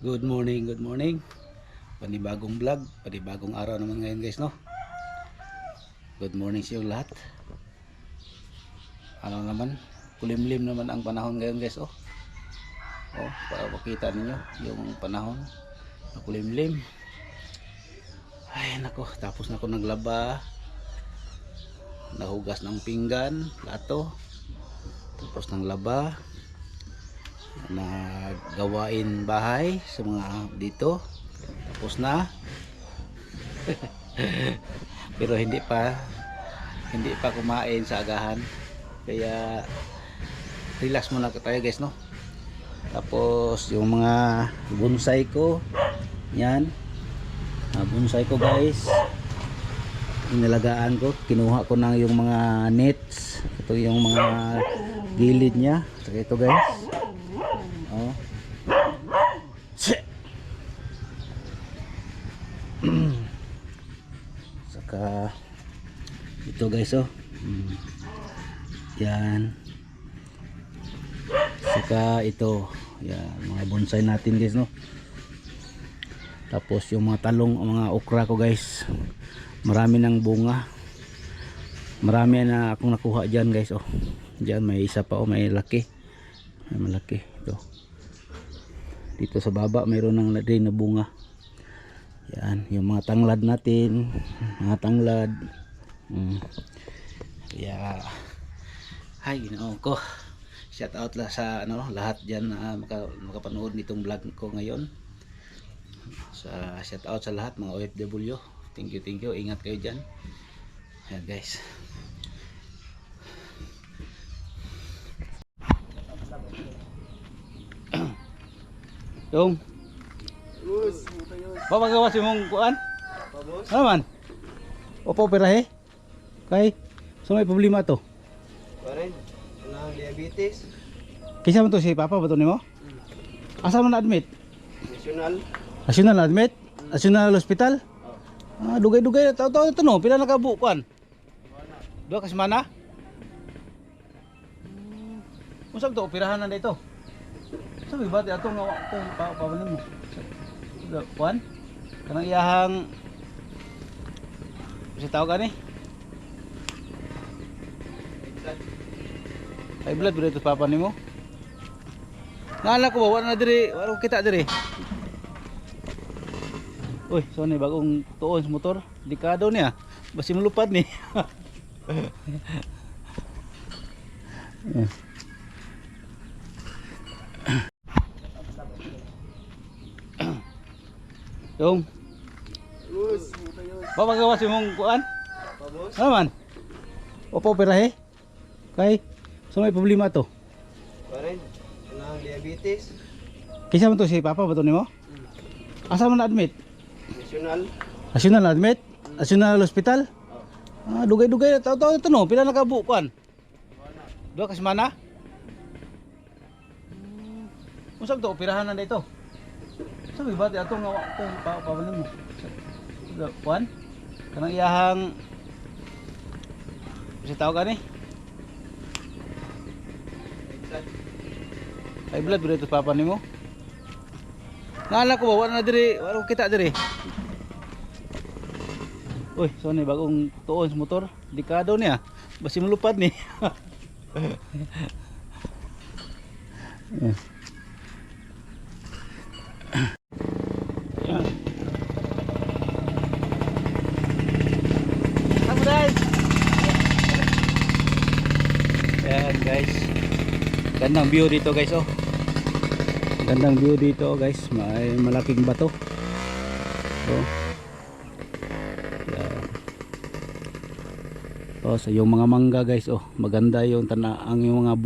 Good morning, good morning. Panibagong vlog, panibagong araw naman ngayon guys, no? Good morning sa iyo lahat. Ano naman, kulimlim naman ang panahon ngayon guys, oh. Oh, para makita ninyo yung panahon na kulimlim. Ay nako, tapos na ako naglaba, nahugas ng pinggan, plato, tapos ng laba, nagawain bahay sa mga dito, tapos na. Pero hindi pa kumain sa agahan, kaya relax muna tayo guys, no? Tapos yung mga bonsai ko, yan, bonsai ko guys, inalagaan ko, kinuha ko na yung mga nets, ito yung mga gilid nya, saka ito guys, oh. Saka ito guys, oh. Yan, saka ito, yan, mga bonsai natin guys, no? Tapos yung mga talong, mga okra ko guys, marami ng bunga, marami na akong nakuha dyan guys, oh. Dyan may isa pa, oh, may laki, may malaki ito. Dito sa baba mayroon ng din na bunga. Yan, yung mga tanglad natin, mga tanglad. Kaya ay ginoo ko, shout out la sa ano, lahat diyan na makapanood nitong vlog ko ngayon. Shout out sa lahat mga OFW. Thank you, ingat kayo diyan. Ayan guys, yung papagawa si mong kuan ano man opo perahe kay so may problema to Pare, ang diabetes, kisa man to si papa ba to nimo? Asa man na admit? national, Na admit? National hospital? Dugay-dugay tao ito no, pila nakabu kuan? 2 ka semana? Unsa to operahan na dito? Sabi ba ato nga to papanin mo? Kuan? Kanang iyahang si tao gani? High blood ba ito papa nimo? Naalala ko ba wala na diri, wala ko kita diri. Uy, so ni bagong tuon sa motor, dekado niya. Basi mulupad ni. Yung papagawa si mong kuan? Ano man? Opo perahe? Kay so may problema to? pare, ang diabetes, Kisa man to si papa ba to nimo? Asa man na admit? national, National na admit? National hospital? Dugay-dugay tao ito no, pila nakabu kuan? 2 ka semana? Unsa to operahan na dito? Sabi ba ato nga to papanin mo? Kuan? Kanang iyahang si tao gani? High blood ba ito papa nimo? Naalala ko ba wala na diri, wala ko kita diri. Uy, so ni bagong tuon sa motor, dekado niya. Basi mulupad ni. Ayan guys, gandang view dito guys, oh. Gandang view dito guys, may malaking bato, oh. Ayan. Oh, so yung mga mangga guys, oh, maganda yung ang yung mga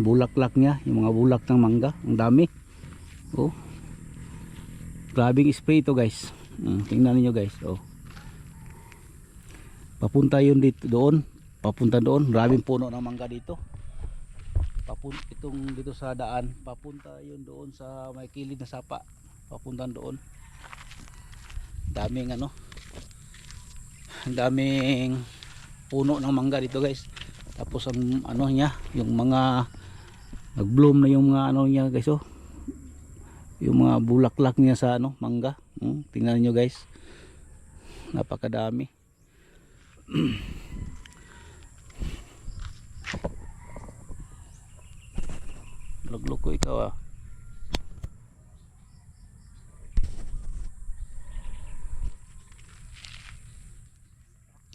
bulaklak niya, yung mga bulak ng mangga, ang dami, oh. Grabing spray ito guys. Tingnan niyo guys, oh. Papunta yun dito doon, papunta doon, maraming puno ng mangga dito. Itong dito sa daan, papunta yun doon sa may kilid na sapa, papunta doon. Daming ano, daming puno ng mangga dito guys. Tapos ang ano niya, yung mga nag-bloom na yung mga ano niya guys, oh. yung mga bulaklak niya sa ano, mangga. Tingnan nyo guys, napakadami. Luglog ko ikaw ah.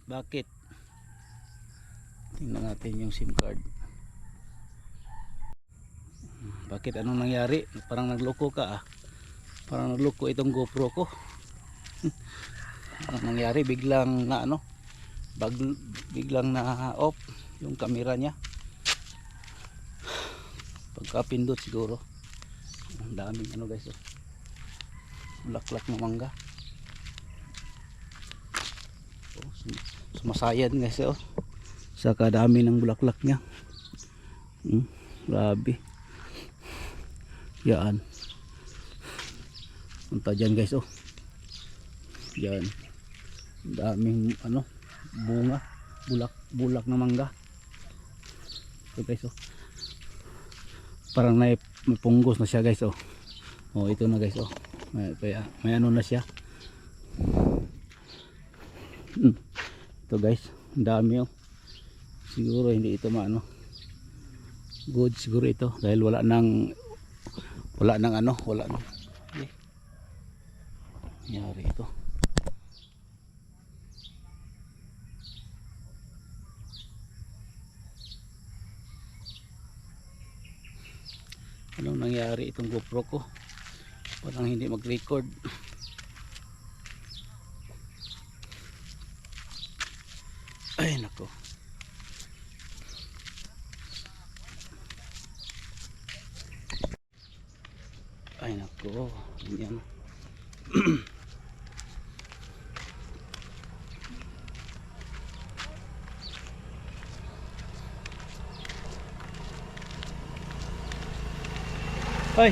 Bakit? Tingnan natin yung SIM card. Bakit, anong nangyari? Parang nagloko ka ah. Parang nagloko itong GoPro ko. Anong nangyari? Biglang na ano? Biglang na off yung camera niya. Pagkapindot siguro. Ang daming ano guys oh. Bulaklak ng mangga. Oh, sumasayad guys oh. Sa kadami ng bulaklak niya. Grabe. Yan. Punta dyan guys oh. Yan. Daming ano, bunga, bulak na mangga. Ito guys oh. Parang may punggos na siya guys oh. Oh, ito na guys oh. May ano na siya. Ito guys, ang dami oh. Siguro hindi ito maano. Good siguro ito dahil wala nang ano, wala nang nangyari ito. Anong nangyari itong GoPro ko? Parang hindi mag-record. Ay nako. Ay nako. Yan. Ay.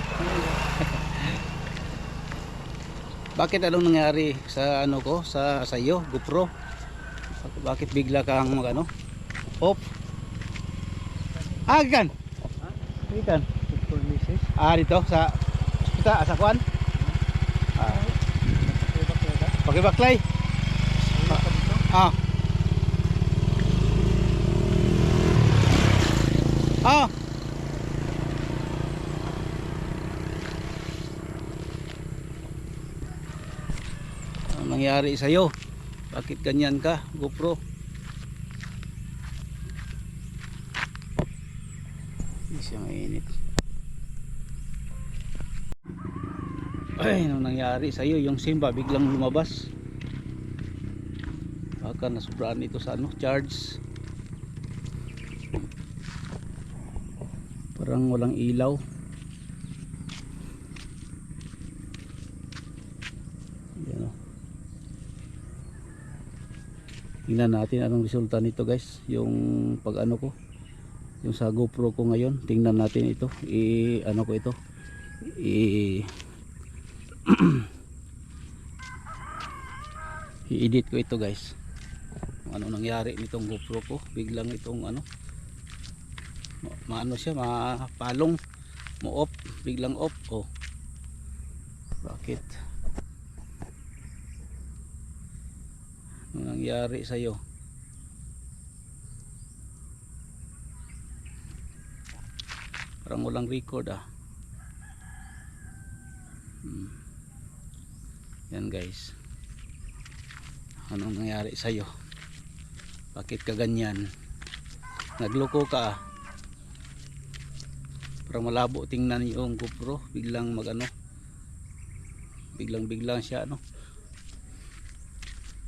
Bakit, anong nangyari sa ano ko, sa iyo, GoPro? Bakit bigla kang ano? Off. Gan. Ikan. Dito sa kita sa kwan. Pakibaklay. Ah. Ah. Anong nangyari sa iyo? Bakit ganyan ka, GoPro? Isang init. Ay, anong nangyari sa iyo? Yung SIM ba biglang lumabas? Baka nasubraan ito sa ano, charge. Parang walang ilaw. Yan oh. Tingnan natin anong resulta nito guys. Yung pag ano ko, yung sa GoPro ko ngayon. Tingnan natin ito. Ano ko ito. I-edit ko ito guys. Ano nangyari nitong GoPro ko? Biglang itong ano, maano siya, mapalong, mo-off, biglang off. Oh. Bakit? Ano nangyari sa iyo? Parang walang record ah. Yan guys. Anong nangyari sa iyo? Bakit ka ganyan? Nagloko ka ah. Parang malabo tingnan yung GoPro. Biglang magano. Biglang siya ano.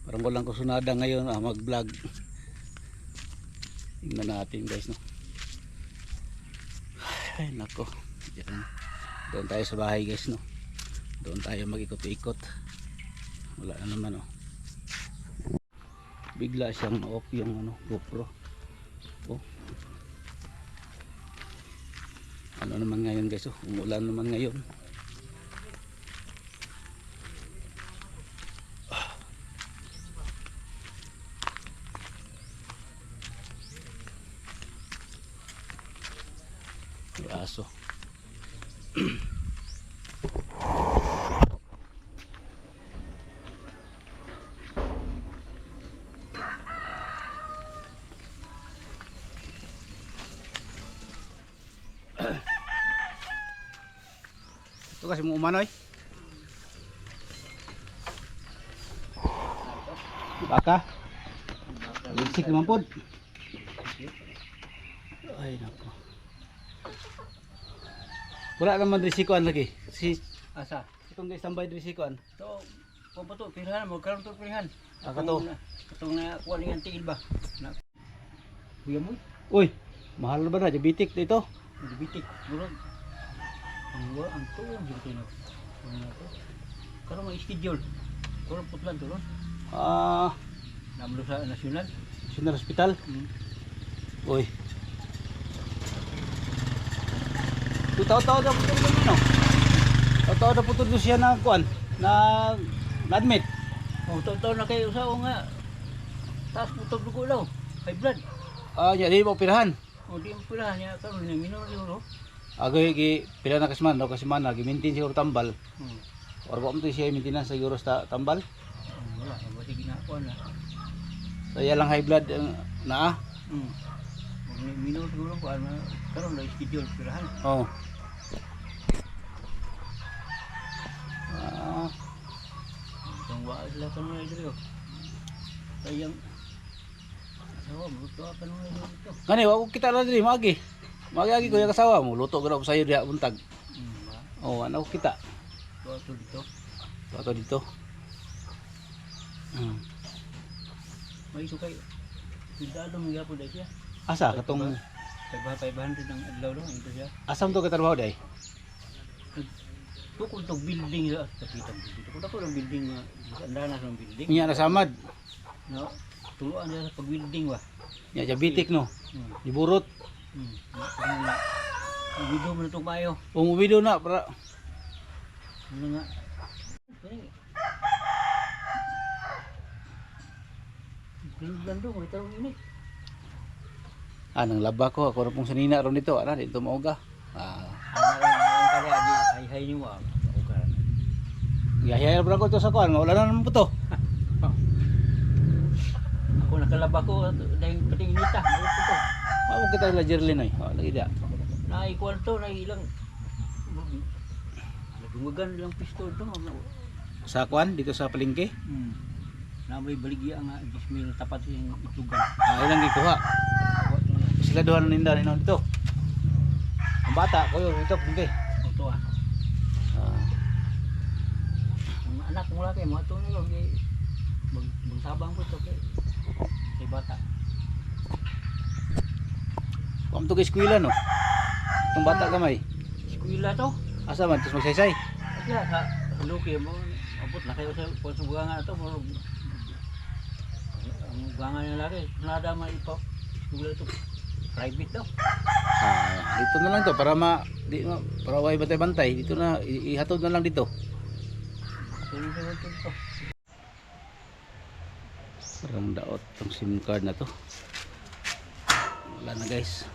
Parang walang kusunada ngayon ah, mag-vlog. Tingnan natin guys no. Ay nako. Diyan. Doon tayo sa bahay guys no. Doon tayo mag-ikot-ikot. Wala na naman oh. Bigla siyang off yung ano, GoPro. Oh. Ano naman ngayon guys oh. Umulan naman ngayon. May aso. Ito kasi mo umanoy. Baka. Lisik naman po. Ay nako. Wala naman risikoan lagi. Si Asa? itong guys tambay risikoan. So, kung pa to, pilihan mo, karon to pilihan. Kato. Katong na kuha ni antiil ba? Na. Kuya mo, Uy, mahal ba na diabetic dito? dibitik, murag. Ang to, ang dito na. Ano na to? Karon may schedule. Karon putlan to, no? Ah, Namlo sa nasyonal. National Hospital. Uy. Taw-taw na putol mo no. Taw-taw na putol do siya na kuan na admit. Oh, taon na kayo sa o nga. Taas putog dugo daw. High blood. Ah, ya di mo pirahan. O di mo pilihan niya karon ni minor siguro. Agoy gi pila na kasman daw kasi man gi-maintain siguro tambal. Hmm. Or ba mo to siya maintenance siguro sa tambal. Wala, wala ginakuha na. So iya lang high blood na ah. Hmm. Minor siguro ko ano karon na schedule pilihan. Oh. Ah, Kung wala sila kanunay dito. Sayang. Sawa, buto ka kanunay dito. gani wa ko kita na diri magi. Magi ko yung kasawa mo luto gud ako sayo diha buntag. Ba? Oh, ano ko kita. Buto dito. Ato dito. May iso kayo. Pidado mo gyapon dai siya. Asa katong 500 ang adlaw do ito siya. asam to katrabaho day? Tukod tog building sa kapitan dito. Tukod ako ng building nga andana sa building. Nya na samad. No. Tuluan sa pag-building ba. Nya diabetic no. Hmm. Diburot. Na. Ang video mo na itong mayo. Umuwido na para Ano nga. Gando mo ito ini. nang laba ko ako ra pong sanina ron dito ana dito mauga. Ang kaya di hay ni mo. Okay. Gihaya ra ko to sa kuan wala na naman po to. Ako nakalaba ko dahil pating inita. Ano to? Mao kita la Jerlin ay. Lagi dia. Na equal to na ilang Nagumagan lang pistol to. Sa kuan dito sa palengke. Na may baligya nga dismil tapat yung itlugan. Ilang gikuha. Sila duhan ninda ni dito. Ang bata ko dito palengke. Ito ah. Ang anak mo laki mo ito nila magsabang po ito kay bata. Pam to kay eskwela no. Itong bata gamay. Eskwela to. Asa man tus magsaysay. Kaya sa luki mo abot na kayo sa buwangan ito mo ang buwangan nila laki nada man ipa eskwela ito private daw. Dito na lang to para para way bantay-bantay. Dito na ihatod na lang dito. Parang daot tong SIM card na to. Wala na guys.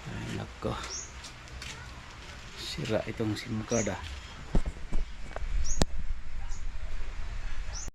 Ay nako. Sira itong SIM card ah.